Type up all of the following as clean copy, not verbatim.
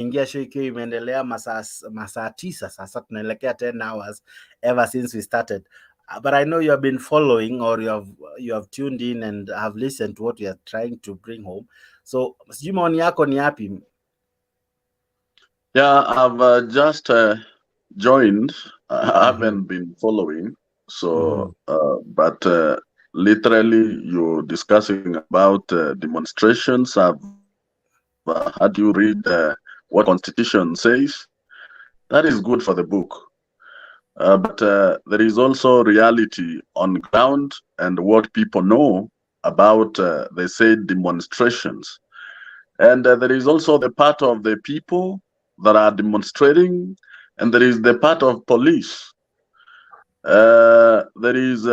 ingia show ikiwa imeendelea masaa 9, sasa tunaelekea 10 hours ever since we started. But I know you have been following, or you have tuned in and have listened to what we are trying to bring home. So sijui maoni yako ni yapi? Yeah, I've just joined. I haven't been following. So, but literally, you're discussing about demonstrations. I've had you read what Constitution says. That is good for the book. But there is also reality on ground and what people know about, they say, demonstrations. And there is also the part of the people that are demonstrating, and there is the part of police. There is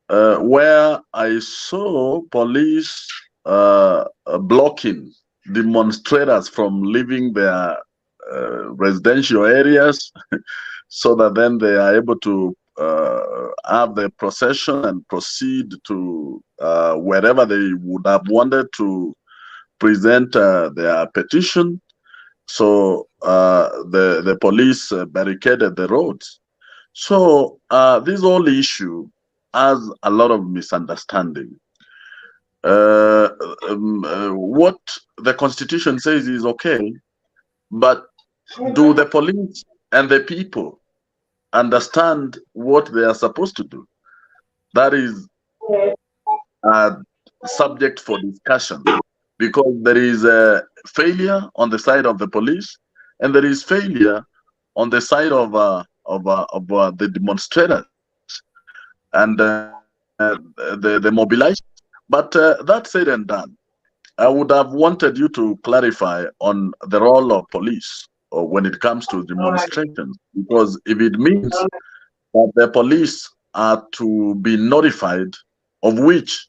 where I saw police blocking demonstrators from leaving their residential areas so that then they are able to have the procession and proceed to wherever they would have wanted to present their petition. So the police barricaded the roads. So this whole issue has a lot of misunderstanding. What the Constitution says is okay, but do the police and the people understand what they are supposed to do? That is a subject for discussion, because there is a failure on the side of the police, and there is failure on the side of the demonstrators and the mobilization. But that said and done, I would have wanted you to clarify on the role of police when it comes to demonstrations, because if it means that the police are to be notified, of which,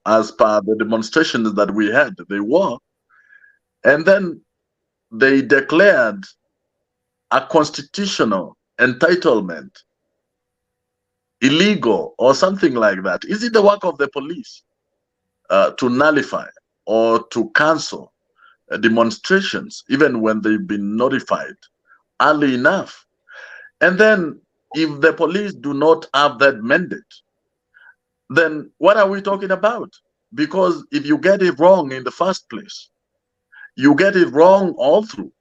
as per the demonstrations that we had, they were, and then they declared a constitutional entitlement illegal or something like that. Is it the work of the police to nullify or to cancel demonstrations even when they've been notified early enough? And then if the police do not have that mandate, then what are we talking about? Because if you get it wrong in the first place, you get it wrong all through.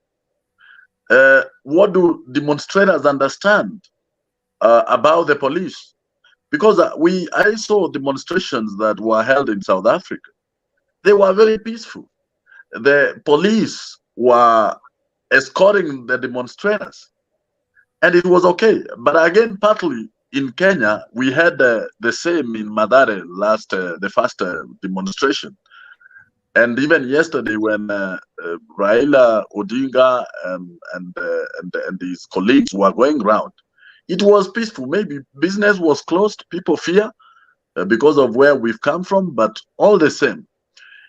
What do demonstrators understand about the police? Because I saw demonstrations that were held in South Africa. They were very peaceful. The police were escorting the demonstrators, and it was okay. But again, partly in Kenya, we had the same in Mathare the first demonstration. And even yesterday, when Raila Odinga and his colleagues were going around, it was peaceful. Maybe business was closed, people fear because of where we've come from, but all the same,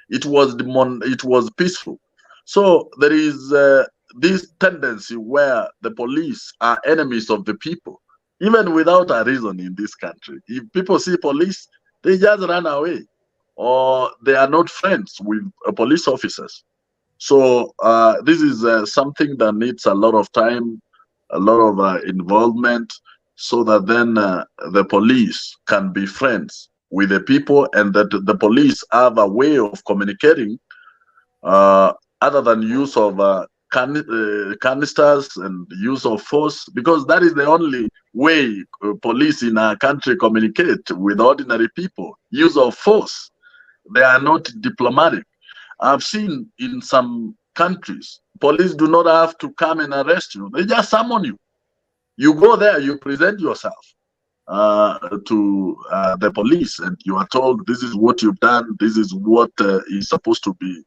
it was peaceful. So there is this tendency where the police are enemies of the people, even without a reason in this country. If people see police, they just run away, or they are not friends with police officers. So this is something that needs a lot of time, a lot of involvement, so that then the police can be friends with the people, and that the police have a way of communicating other than use of canisters and use of force, because that is the only way police in our country communicate with ordinary people. Use of force. They are not diplomatic. I've seen in some countries, police do not have to come and arrest you. They just summon you. You go there, you present yourself to the police, and you are told this is what you've done, this is what is supposed to be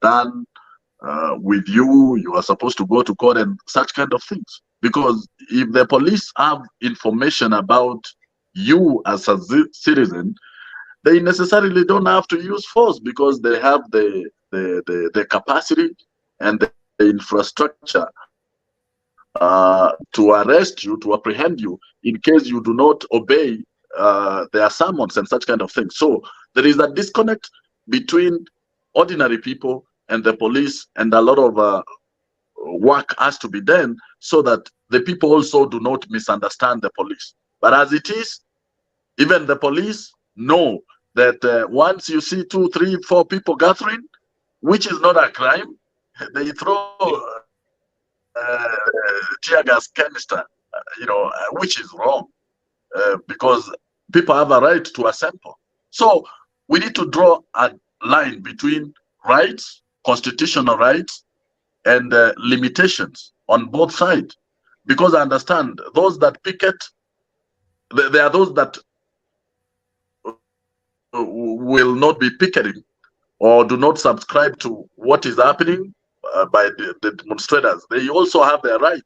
done with you. You are supposed to go to court and such kind of things. Because if the police have information about you as a citizen, they necessarily don't have to use force, because they have the capacity and the infrastructure to arrest you, to apprehend you in case you do not obey their summons and such kind of things. So there is a disconnect between ordinary people and the police, and a lot of work has to be done so that the people also do not misunderstand the police. But as it is, even the police know that once you see 2, 3, 4 people gathering, which is not a crime, they throw tear gas canister, which is wrong, because people have a right to assemble. So we need to draw a line between rights, constitutional rights, and limitations on both sides. Because I understand those that picket, there are those that will not be picketing or do not subscribe to what is happening by the demonstrators. They also have their right,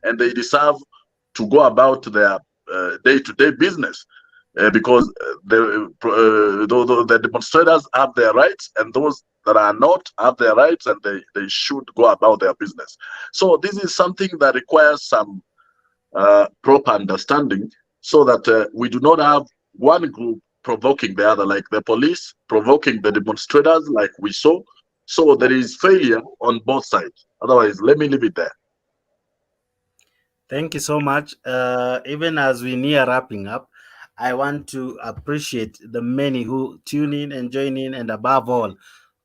and they deserve to go about their day-to-day business, because the demonstrators have their rights, and those that are not have their rights, and they should go about their business. So this is something that requires some proper understanding, so that we do not have one group provoking the other, like the police provoking the demonstrators, like we saw. So there is failure on both sides. Otherwise, let me leave it there. Thank you so much. Even as we near wrapping up, I want to appreciate the many who tune in and join in, and above all,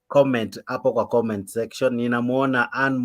comment hapo kwa comment section. Ninamwona Ann